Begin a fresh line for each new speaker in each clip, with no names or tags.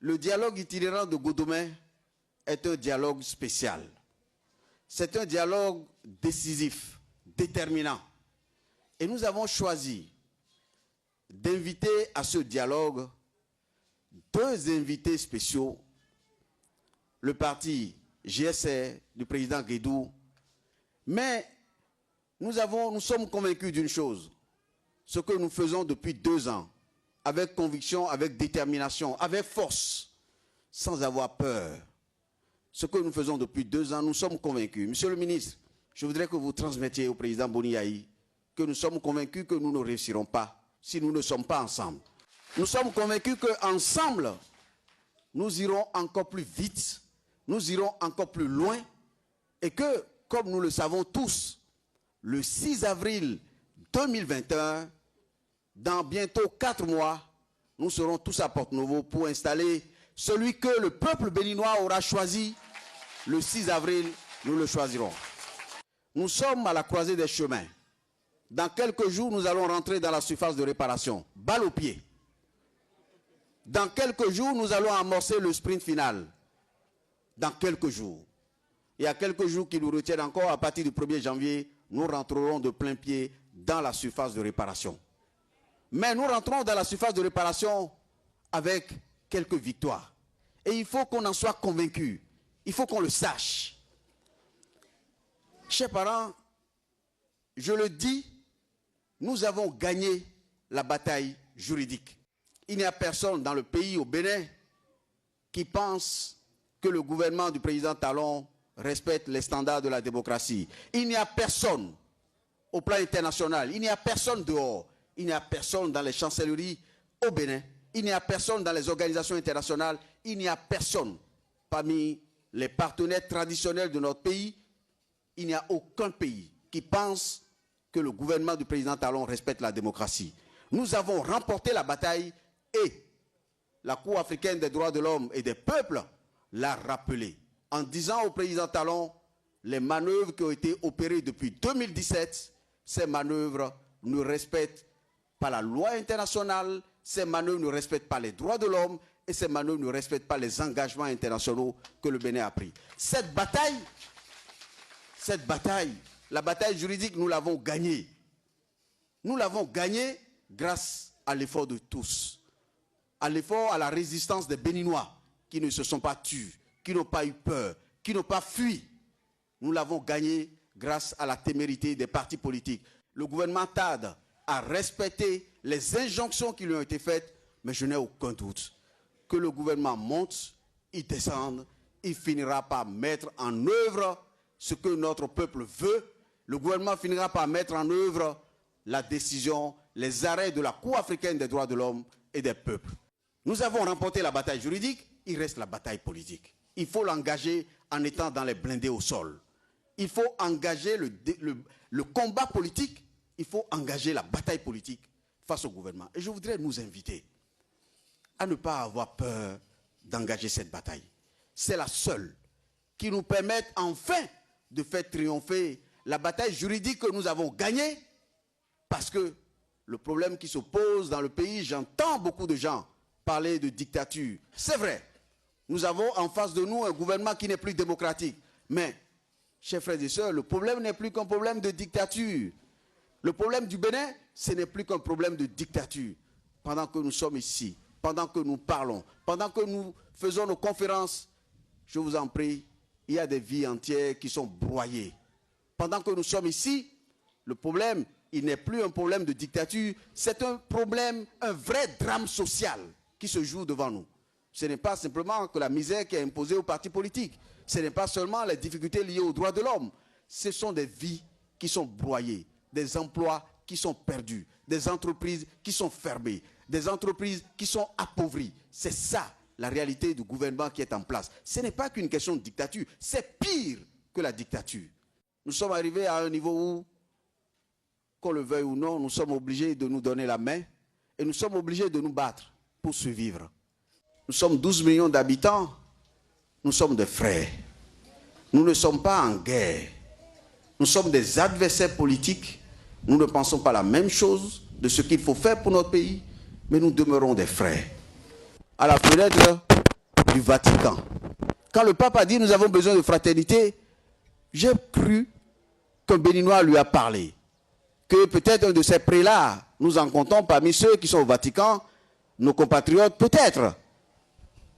Le dialogue itinérant de Godomé est un dialogue spécial. C'est un dialogue décisif, déterminant. Et nous avons choisi d'inviter à ce dialogue deux invités spéciaux, le parti GSR du président Guédou. Mais nous sommes convaincus d'une chose, ce que nous faisons depuis 2 ans, avec conviction, avec détermination, avec force, sans avoir peur. Ce que nous faisons depuis 2 ans, nous sommes convaincus. Monsieur le ministre, je voudrais que vous transmettiez au président Boni Yayi que nous sommes convaincus que nous ne réussirons pas si nous ne sommes pas ensemble. Nous sommes convaincus qu'ensemble, nous irons encore plus vite, nous irons encore plus loin et que, comme nous le savons tous, le 6 avril 2021, dans bientôt 4 mois, nous serons tous à Porto-Novo pour installer celui que le peuple béninois aura choisi. Le 6 avril, nous le choisirons. Nous sommes à la croisée des chemins. Dans quelques jours, nous allons rentrer dans la surface de réparation. Balle au pied. Dans quelques jours, nous allons amorcer le sprint final. Dans quelques jours. Il y a quelques jours qui nous retiennent encore. À partir du 1er janvier, nous rentrerons de plein pied dans la surface de réparation. Mais nous rentrons dans la surface de réparation avec quelques victoires. Et il faut qu'on en soit convaincu. Il faut qu'on le sache. Chers parents, je le dis, nous avons gagné la bataille juridique. Il n'y a personne dans le pays, au Bénin, qui pense que le gouvernement du président Talon respecte les standards de la démocratie. Il n'y a personne au plan international, il n'y a personne dehors, il n'y a personne dans les chancelleries au Bénin, il n'y a personne dans les organisations internationales, il n'y a personne parmi les partenaires traditionnels de notre pays, il n'y a aucun pays qui pense que le gouvernement du président Talon respecte la démocratie. Nous avons remporté la bataille et la Cour africaine des droits de l'homme et des peuples l'a rappelé en disant au président Talon les manœuvres qui ont été opérées depuis 2017, ces manœuvres ne respectent pas la loi internationale, ces manœuvres ne respectent pas les droits de l'homme et ces manœuvres ne respectent pas les engagements internationaux que le Bénin a pris. Cette bataille, la bataille juridique, nous l'avons gagnée. Nous l'avons gagnée grâce à l'effort de tous, à l'effort, à la résistance des Béninois qui ne se sont pas tus, qui n'ont pas eu peur, qui n'ont pas fui. Nous l'avons gagnée grâce à la témérité des partis politiques. Le gouvernement tarde à respecter les injonctions qui lui ont été faites, mais je n'ai aucun doute que le gouvernement monte, il descende, il finira par mettre en œuvre ce que notre peuple veut. Le gouvernement finira par mettre en œuvre la décision, les arrêts de la Cour africaine des droits de l'homme et des peuples. Nous avons remporté la bataille juridique, il reste la bataille politique. Il faut l'engager en étant dans les blindés au sol. Il faut engager le combat politique, il faut engager la bataille politique face au gouvernement. Et je voudrais nous inviter à ne pas avoir peur d'engager cette bataille. C'est la seule qui nous permette enfin de faire triompher la bataille juridique que nous avons gagnée, parce que le problème qui se pose dans le pays, j'entends beaucoup de gens parler de dictature. C'est vrai, nous avons en face de nous un gouvernement qui n'est plus démocratique. Mais, chers frères et sœurs, le problème n'est plus qu'un problème de dictature. Le problème du Bénin, ce n'est plus qu'un problème de dictature. Pendant que nous sommes ici, pendant que nous parlons, pendant que nous faisons nos conférences, je vous en prie, il y a des vies entières qui sont broyées. Pendant que nous sommes ici, le problème, il n'est plus un problème de dictature, c'est un problème, un vrai drame social qui se joue devant nous. Ce n'est pas simplement que la misère qui est imposée aux partis politiques, ce n'est pas seulement les difficultés liées aux droits de l'homme, ce sont des vies qui sont broyées, des emplois qui sont perdus, des entreprises qui sont fermées, des entreprises qui sont appauvries. C'est ça la réalité du gouvernement qui est en place. Ce n'est pas qu'une question de dictature, c'est pire que la dictature. Nous sommes arrivés à un niveau où, qu'on le veuille ou non, nous sommes obligés de nous donner la main et nous sommes obligés de nous battre pour survivre. Nous sommes 12 millions d'habitants, nous sommes des frères. Nous ne sommes pas en guerre. Nous sommes des adversaires politiques. Nous ne pensons pas la même chose de ce qu'il faut faire pour notre pays, mais nous demeurons des frères. À la fenêtre, du Vatican. Quand le pape a dit nous avons besoin de fraternité, j'ai cru qu'un Béninois lui a parlé. Que peut-être un de ces prélats, nous en comptons parmi ceux qui sont au Vatican, nos compatriotes, peut-être.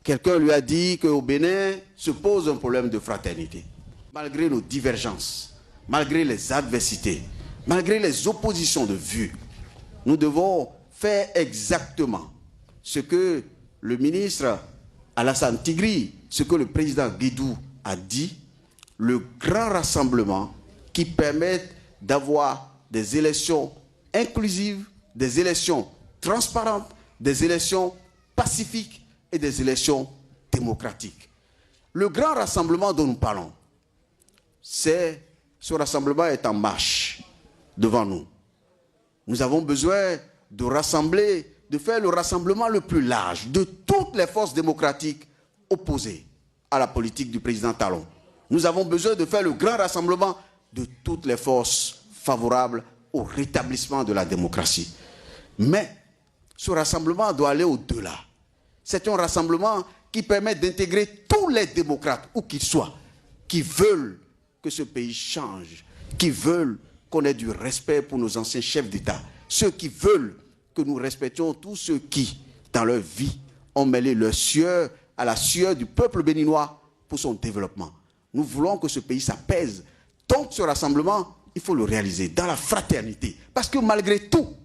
Quelqu'un lui a dit qu'au Bénin se pose un problème de fraternité. Malgré nos divergences, malgré les adversités, malgré les oppositions de vues, nous devons faire exactement ce que le ministre Alassane Tigri, ce que le président Guédou a dit, le grand rassemblement qui permet d'avoir des élections inclusives, des élections transparentes, des élections pacifiques et des élections démocratiques. Le grand rassemblement dont nous parlons, ce rassemblement est en marche devant nous. Nous avons besoin de rassembler, de faire le rassemblement le plus large de toutes les forces démocratiques opposées à la politique du président Talon. Nous avons besoin de faire le grand rassemblement de toutes les forces favorables au rétablissement de la démocratie. Mais ce rassemblement doit aller au-delà. C'est un rassemblement qui permet d'intégrer tous les démocrates, où qu'ils soient, qui veulent que ce pays change, qui veulent qu'on ait du respect pour nos anciens chefs d'État, ceux qui veulent que nous respections tous ceux qui, dans leur vie, ont mêlé leur sueur à la sueur du peuple béninois pour son développement. Nous voulons que ce pays s'apaise. Donc ce rassemblement, il faut le réaliser dans la fraternité. Parce que malgré tout,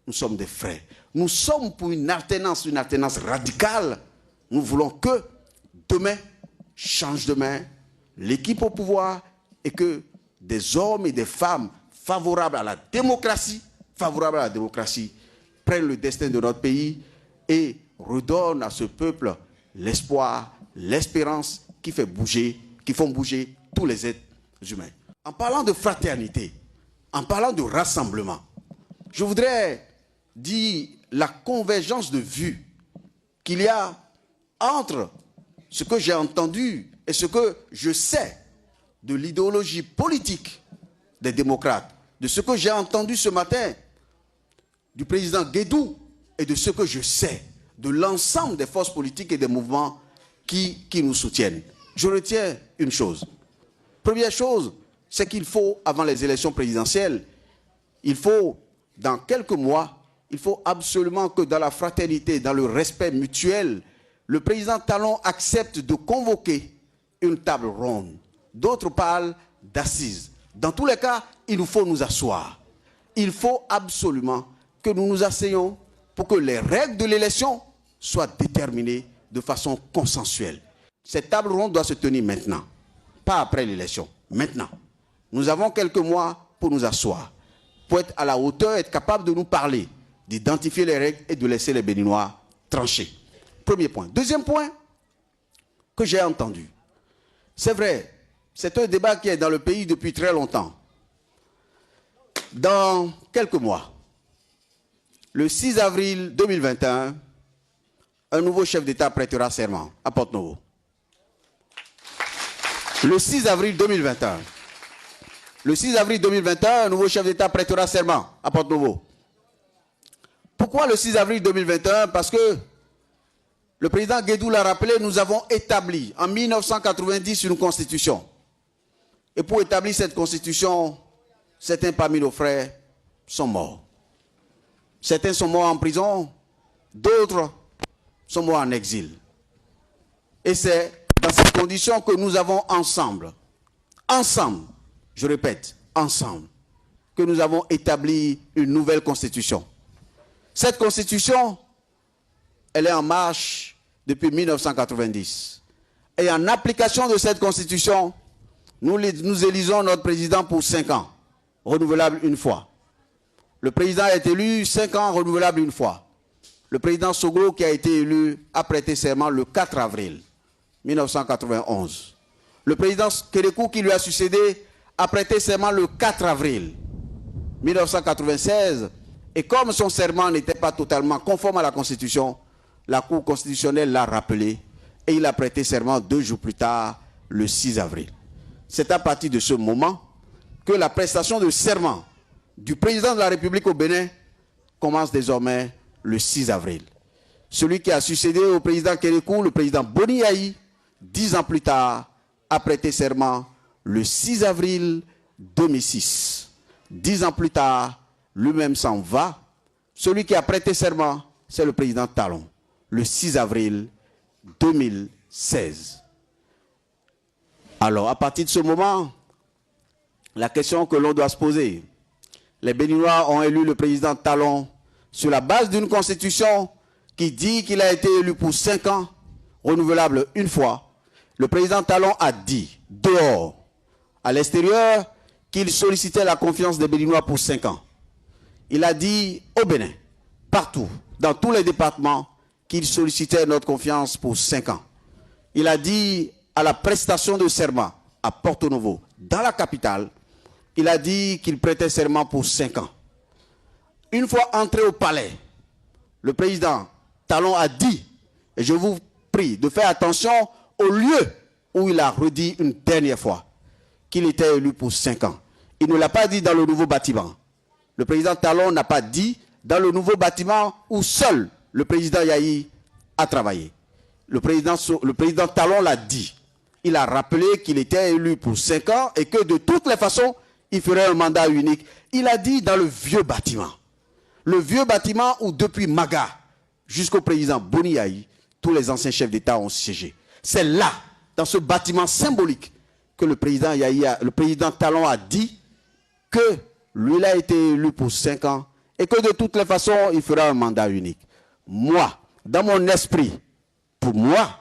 nous sommes des frères. Nous sommes pour une alternance radicale. Nous voulons que demain, change demain, l'équipe au pouvoir et que des hommes et des femmes favorables à la démocratie, prennent le destin de notre pays et redonnent à ce peuple l'espoir, l'espérance qui font bouger tous les êtres humains. En parlant de fraternité, en parlant de rassemblement, je voudrais dire la convergence de vues qu'il y a entre ce que j'ai entendu et ce que je sais de l'idéologie politique des démocrates, de ce que j'ai entendu ce matin du président Guédou et de ce que je sais de l'ensemble des forces politiques et des mouvements qui nous soutiennent. Je retiens une chose. Première chose, c'est qu'il faut, avant les élections présidentielles, il faut, dans quelques mois, il faut absolument que dans la fraternité, dans le respect mutuel, le président Talon accepte de convoquer une table ronde. D'autres parlent d'assises. Dans tous les cas, il nous faut nous asseoir. Il faut absolument que nous nous asseyons pour que les règles de l'élection soient déterminées de façon consensuelle. Cette table ronde doit se tenir maintenant, pas après l'élection, maintenant. Nous avons quelques mois pour nous asseoir, pour être à la hauteur, être capable de nous parler, d'identifier les règles et de laisser les Béninois trancher. Premier point. Deuxième point que j'ai entendu. C'est vrai, c'est un débat qui est dans le pays depuis très longtemps. Dans quelques mois, le 6 avril 2021, un nouveau chef d'État prêtera serment à Porto-Novo. Le 6 avril 2021. Le 6 avril 2021, un nouveau chef d'État prêtera serment à Porto-Novo. Pourquoi le 6 avril 2021? Parce que le président Guédou l'a rappelé, nous avons établi en 1990 une constitution. Et pour établir cette constitution, certains parmi nos frères sont morts. Certains sont morts en prison, d'autres sont morts en exil. Et c'est dans ces conditions que nous avons ensemble, je répète, ensemble, que nous avons établi une nouvelle constitution. Cette constitution, elle est en marche depuis 1990. Et en application de cette constitution, nous élisons notre président pour 5 ans, renouvelable une fois. Le président est élu 5 ans, renouvelable une fois. Le président Soglo, qui a été élu, a prêté serment le 4 avril 1991. Le président Kérékou, qui lui a succédé, a prêté serment le 4 avril 1996. Et comme son serment n'était pas totalement conforme à la Constitution, la Cour constitutionnelle l'a rappelé et il a prêté serment 2 jours plus tard, le 6 avril. C'est à partir de ce moment que la prestation de serment du président de la République au Bénin commence désormais le 6 avril. celui qui a succédé au président Kérékou, le président Boni Yayi, 10 ans plus tard, a prêté serment le 6 avril 2006. 10 ans plus tard, lui-même s'en va. Celui qui a prêté serment, c'est le président Talon, le 6 avril 2016. Alors, à partir de ce moment, la question que l'on doit se poser, les Béninois ont élu le président Talon sur la base d'une constitution qui dit qu'il a été élu pour 5 ans, renouvelable une fois. Le président Talon a dit, dehors, à l'extérieur, qu'il sollicitait la confiance des Béninois pour 5 ans. Il a dit au Bénin, partout, dans tous les départements, qu'il sollicitait notre confiance pour 5 ans. Il a dit à la prestation de serment à Porto Novo, dans la capitale, il a dit qu'il prêtait serment pour 5 ans. Une fois entré au palais, le président Talon a dit, et je vous prie de faire attention au lieu où il a redit une dernière fois qu'il était élu pour 5 ans. Il ne l'a pas dit dans le nouveau bâtiment. Le président Talon n'a pas dit dans le nouveau bâtiment où seul le président Yayi a travaillé. Le président Talon l'a dit. Il a rappelé qu'il était élu pour 5 ans et que de toutes les façons, il ferait un mandat unique. Il a dit dans le vieux bâtiment. Le vieux bâtiment où depuis Maga jusqu'au président Boni Yayi, tous les anciens chefs d'État ont siégé. C'est là, dans ce bâtiment symbolique, que le président Talon a dit que lui, il a été élu pour 5 ans et que de toutes les façons, il fera un mandat unique. Moi, dans mon esprit, pour moi,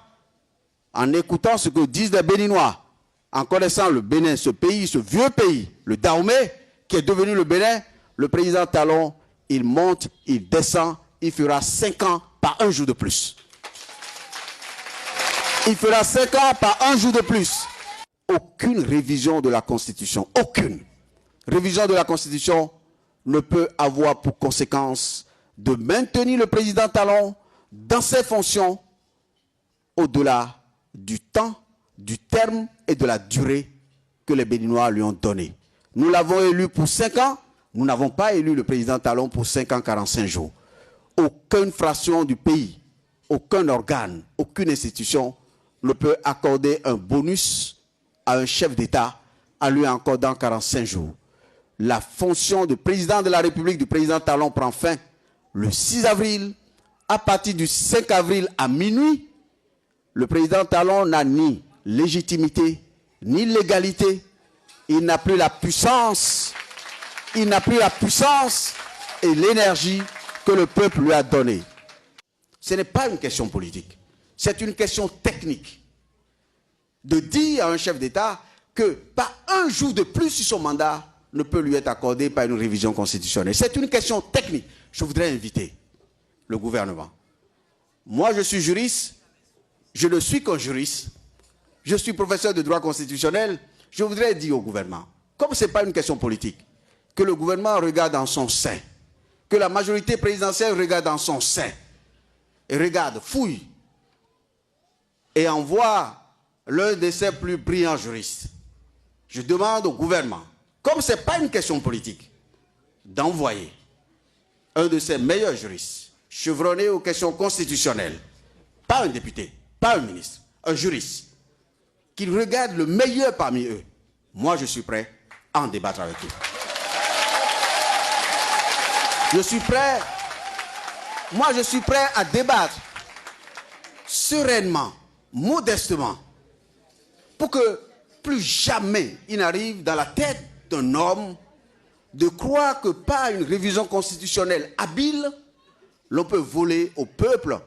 en écoutant ce que disent les Béninois, en connaissant le Bénin, ce pays, ce vieux pays, le Dahomey, qui est devenu le Bénin, le président Talon, il monte, il descend, il fera 5 ans par un jour de plus. Il fera 5 ans par un jour de plus. Aucune révision de la Constitution, aucune révision de la Constitution ne peut avoir pour conséquence de maintenir le président Talon dans ses fonctions au-delà du temps, du terme et de la durée que les Béninois lui ont donné. Nous l'avons élu pour 5 ans, nous n'avons pas élu le président Talon pour 5 ans, 45 jours. Aucune fraction du pays, aucun organe, aucune institution ne peut accorder un bonus à un chef d'État en lui accordant 45 jours. La fonction de président de la République du président Talon prend fin le 6 avril. À partir du 5 avril à minuit, le président Talon n'a ni légitimité, ni légalité. Il n'a plus la puissance. Il n'a plus la puissance et l'énergie que le peuple lui a donnée. Ce n'est pas une question politique. C'est une question technique. De dire à un chef d'État que pas un jour de plus sur son mandat ne peut lui être accordé par une révision constitutionnelle. C'est une question technique. Je voudrais inviter le gouvernement. Moi, je suis juriste. Je ne suis qu'un juriste. Je suis professeur de droit constitutionnel. Je voudrais dire au gouvernement, comme ce n'est pas une question politique, que le gouvernement regarde en son sein, que la majorité présidentielle regarde en son sein, et regarde, fouille, et envoie l'un de ses plus brillants juristes. Je demande au gouvernement, comme ce n'est pas une question politique, d'envoyer un de ses meilleurs juristes, chevronné aux questions constitutionnelles, pas un député, pas un ministre, un juriste, qu'il regarde le meilleur parmi eux. Moi, je suis prêt à en débattre avec eux. Je suis prêt à débattre sereinement, modestement, pour que plus jamais il n'arrive dans la tête d'un homme de croire que par une révision constitutionnelle habile, l'on peut voler au peuple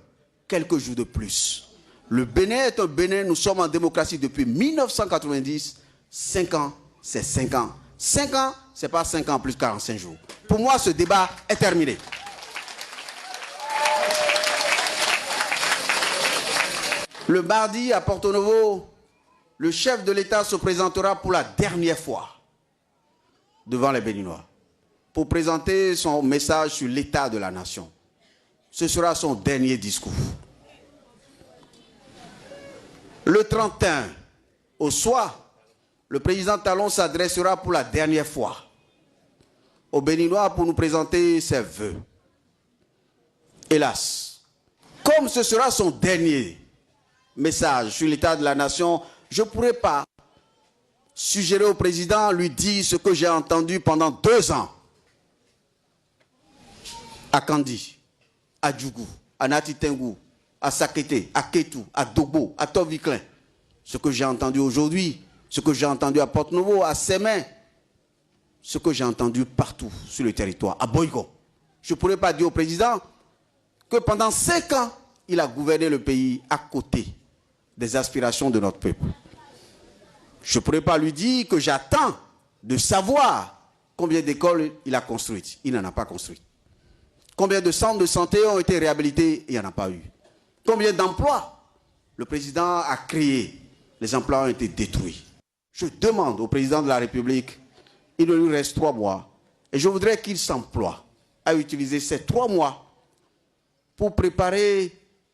quelques jours de plus. Le Bénin est un Bénin, nous sommes en démocratie depuis 1990. 5 ans, c'est 5 ans. 5 ans, ce n'est pas 5 ans plus 45 jours. Pour moi, ce débat est terminé. Le mardi, à Porto Novo, le chef de l'État se présentera pour la dernière fois devant les Béninois pour présenter son message sur l'état de la nation. Ce sera son dernier discours. Le 31, au soir, le président Talon s'adressera pour la dernière fois aux Béninois pour nous présenter ses vœux. Hélas, Comme ce sera son dernier message sur l'état de la nation, je ne pourrai pas suggérer au président, lui dire ce que j'ai entendu pendant 2 ans à Kandi, à Djougou, à Natitengu, à Sakete, à Ketou, à Dogbo, à Toviklin. Ce que j'ai entendu aujourd'hui, ce que j'ai entendu à Porte-Nouveau, à Sémin, ce que j'ai entendu partout sur le territoire, à Boyko. Je ne pourrais pas dire au président que pendant 5 ans, il a gouverné le pays à côté des aspirations de notre peuple. Je ne pourrais pas lui dire que j'attends de savoir combien d'écoles il a construites. Il n'en a pas construites. Combien de centres de santé ont été réhabilités? Il n'y en a pas eu. Combien d'emplois le président a créé? Les emplois ont été détruits. Je demande au président de la République, il lui reste 3 mois, et je voudrais qu'il s'emploie à utiliser ces 3 mois pour préparer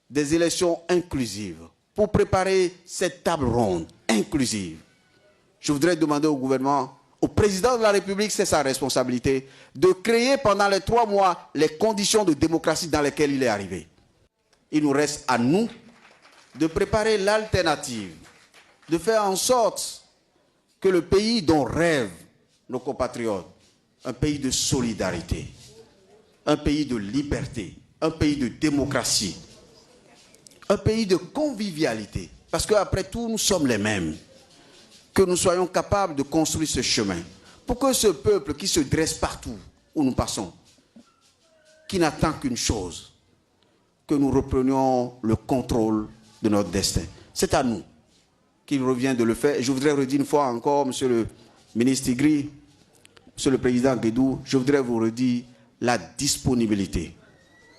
des élections inclusives, pour préparer cette table ronde inclusive. Je voudrais demander au gouvernement, au président de la République, c'est sa responsabilité, de créer pendant les 3 mois les conditions de démocratie dans lesquelles il est arrivé. Il nous reste à nous de préparer l'alternative, de faire en sorte que le pays dont rêvent nos compatriotes, un pays de solidarité, un pays de liberté, un pays de démocratie, un pays de convivialité, parce qu'après tout, nous sommes les mêmes, que nous soyons capables de construire ce chemin, pour que ce peuple qui se dresse partout où nous passons, qui n'attend qu'une chose, que nous reprenions le contrôle de notre destin. C'est à nous qu'il revient de le faire. Et je voudrais redire une fois encore, Monsieur le ministre Tigri, Monsieur le Président Guédou, je voudrais vous redire la disponibilité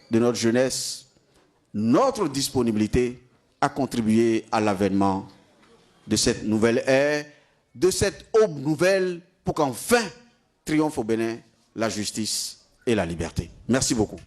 de notre jeunesse, notre disponibilité à contribuer à l'avènement de cette nouvelle ère, de cette aube nouvelle, pour qu'enfin triomphe au Bénin la justice et la liberté. Merci beaucoup.